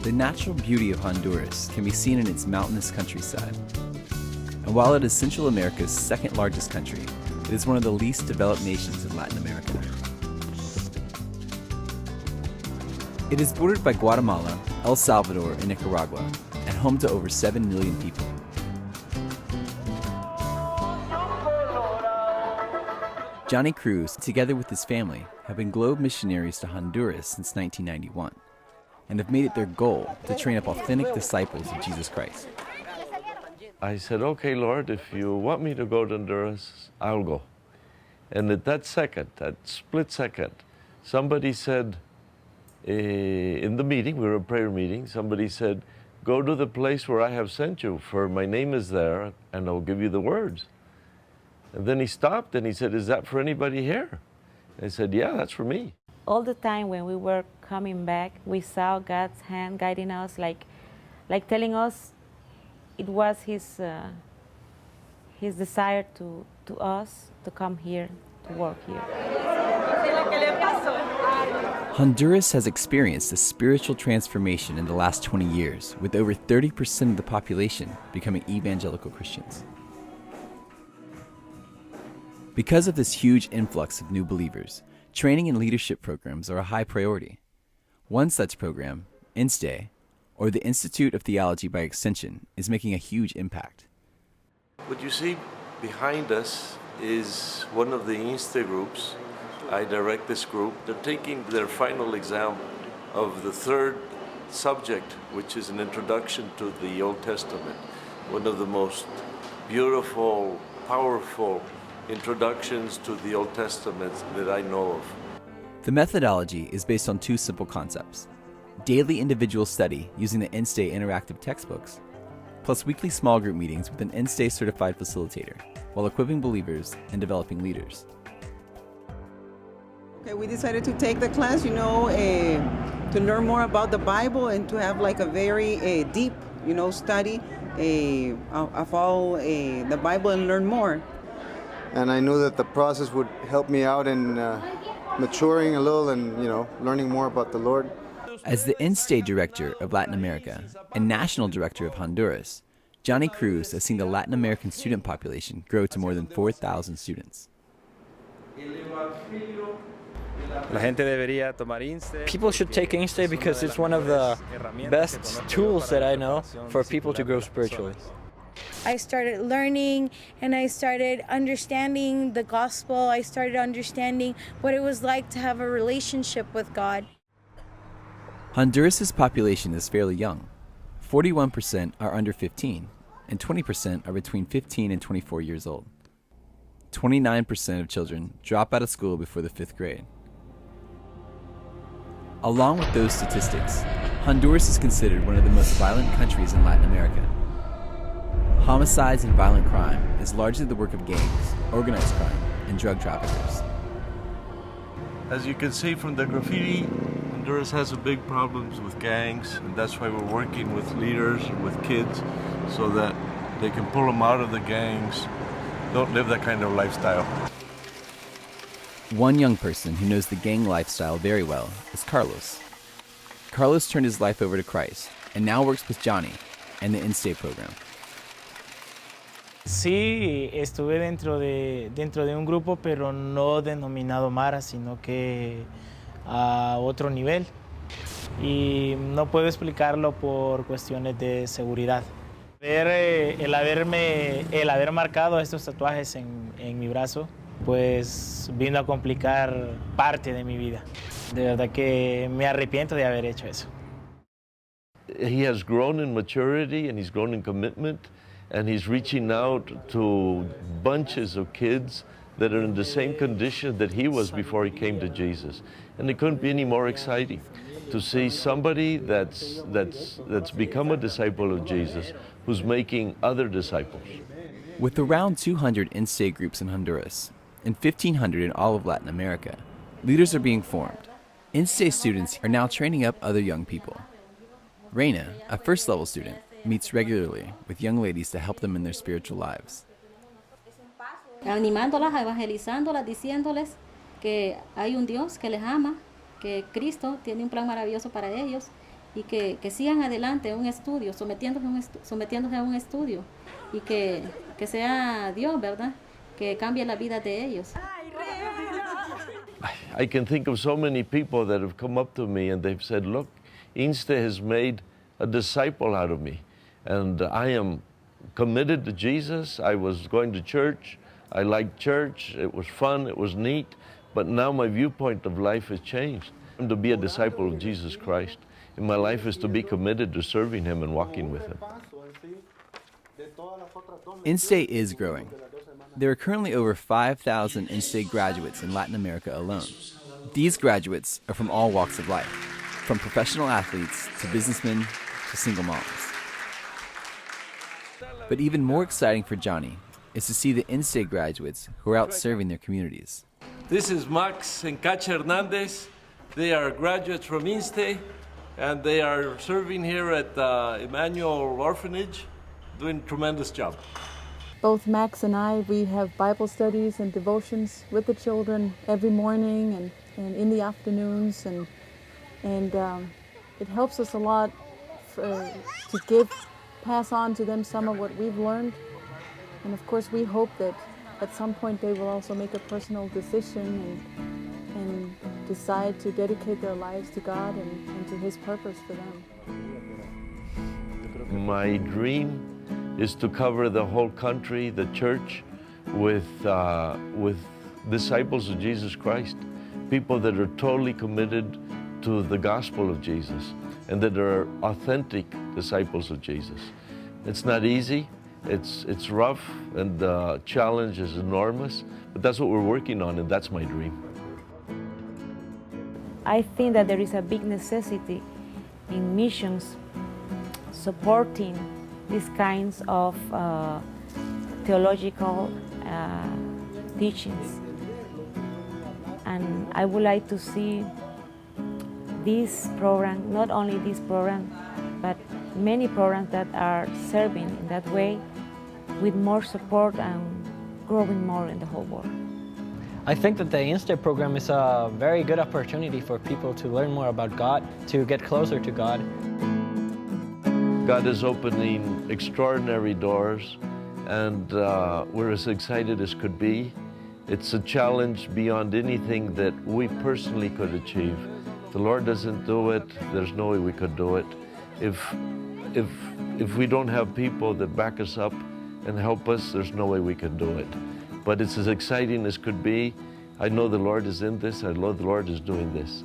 The natural beauty of Honduras can be seen in its mountainous countryside. And while it is Central America's second largest country, it is one of the least developed nations in Latin America. It is bordered by Guatemala, El Salvador, and Nicaragua, and home to over 7 million people. Johnny Cruz, together with his family, have been globe missionaries to Honduras since 1991, and have made it their goal to train up authentic disciples of Jesus Christ. I said, okay, Lord, if you want me to go to Honduras, I'll go. And at that second, that split second, somebody said, in the meeting, we were a prayer meeting, somebody said, go to the place where I have sent you, for my name is there, and I'll give you the words. And then he stopped and he said, is that for anybody here? I said, yeah, that's for me. All the time when we were coming back, we saw God's hand guiding us, like telling us it was His desire to us to come here, to work here. Honduras has experienced a spiritual transformation in the last 20 years, with over 30% of the population becoming evangelical Christians. Because of this huge influx of new believers, training and leadership programs are a high priority. One such program, INSTE, or the Institute of Theology by Extension, is making a huge impact. What you see behind us is one of the INSTE groups. I direct this group. They're taking their final exam of the third subject, which is an introduction to the Old Testament. One of the most beautiful, powerful introductions to the Old Testament that I know of. The methodology is based on two simple concepts: daily individual study using the INSTE interactive textbooks, plus weekly small group meetings with an INSTE certified facilitator, while equipping believers and developing leaders. Okay, we decided to take the class, to learn more about the Bible and to have like a very deep, study of all the Bible and learn more. And I knew that the process would help me out in maturing a little and, learning more about the Lord. As the INSTE Director of Latin America and National Director of Honduras, Johnny Cruz has seen the Latin American student population grow to more than 4,000 students. People should take INSTE because it's one of the best tools that I know for people to grow spiritually. I started learning and I started understanding the gospel. I started understanding what it was like to have a relationship with God. Honduras' population is fairly young. 41% are under 15, and 20% are between 15 and 24 years old. 29% of children drop out of school before the 5th grade. Along with those statistics, Honduras is considered one of the most violent countries in Latin America. Homicides and violent crime is largely the work of gangs, organized crime, and drug traffickers. As you can see from the graffiti, Honduras has a big problems with gangs, and that's why we're working with leaders and with kids so that they can pull them out of the gangs, don't live that kind of lifestyle. One young person who knows the gang lifestyle very well is Carlos. Carlos turned his life over to Christ and now works with Johnny and the INSTE program. Sí, estuve dentro de un grupo, pero no denominado Mara, sino que a otro nivel. Y no puedo explicarlo por cuestiones de seguridad. El haber marcado estos tatuajes en mi brazo, pues vino a complicar parte de mi vida. De verdad que me arrepiento de haber hecho eso. He has grown in maturity and he's grown in commitment. And he's reaching out to bunches of kids that are in the same condition that he was before he came to Jesus. And it couldn't be any more exciting to see somebody that's become a disciple of Jesus who's making other disciples. With around 200 INSTE groups in Honduras and 1,500 in all of Latin America, leaders are being formed. INSTE students are now training up other young people. Reina, a first-level student, meets regularly with young ladies to help them in their spiritual lives. Animándolas, evangelizándolas, diciéndoles que hay un Dios que les ama, que Cristo tiene un plan maravilloso para ellos y que sigan adelante en un estudio, sometiéndose a un estudio y que sea Dios, ¿verdad? Que cambie la vida de ellos. I can think of so many people that have come up to me and they've said, look, INSTE has made a disciple out of me, and I am committed to Jesus. I was going to church. I liked church. It was fun. It was neat. But now my viewpoint of life has changed. I'm to be a disciple of Jesus Christ, and my life is to be committed to serving Him and walking with Him. INSTE is growing. There are currently over 5,000 INSTE graduates in Latin America alone. These graduates are from all walks of life, from professional athletes to businessmen to single moms. But even more exciting for Johnny is to see the INSTE graduates who are out serving their communities. This is Max and Cacha Hernandez. They are graduates from INSTE, and they are serving here at Emmanuel Orphanage, doing a tremendous job. Both Max and I, we have Bible studies and devotions with the children every morning and in the afternoons, and it helps us a lot to pass on to them some of what we've learned. And of course, we hope that at some point they will also make a personal decision and decide to dedicate their lives to God and to His purpose for them. My dream is to cover the whole country, the church, with disciples of Jesus Christ, people that are totally committed to the gospel of Jesus and that are authentic disciples of Jesus. It's not easy, it's rough, and the challenge is enormous, but that's what we're working on, and that's my dream. I think that there is a big necessity in missions supporting these kinds of theological teachings. And I would like to see this program, not only this program, but many programs that are serving in that way with more support and growing more in the whole world. I think that the INSTE program is a very good opportunity for people to learn more about God, to get closer to God. God is opening extraordinary doors, and we're as excited as could be. It's a challenge beyond anything that we personally could achieve. If the Lord doesn't do it, there's no way we could do it. If we don't have people that back us up and help us, there's no way we can do it. But it's as exciting as could be. I know the Lord is in this. I know the Lord is doing this.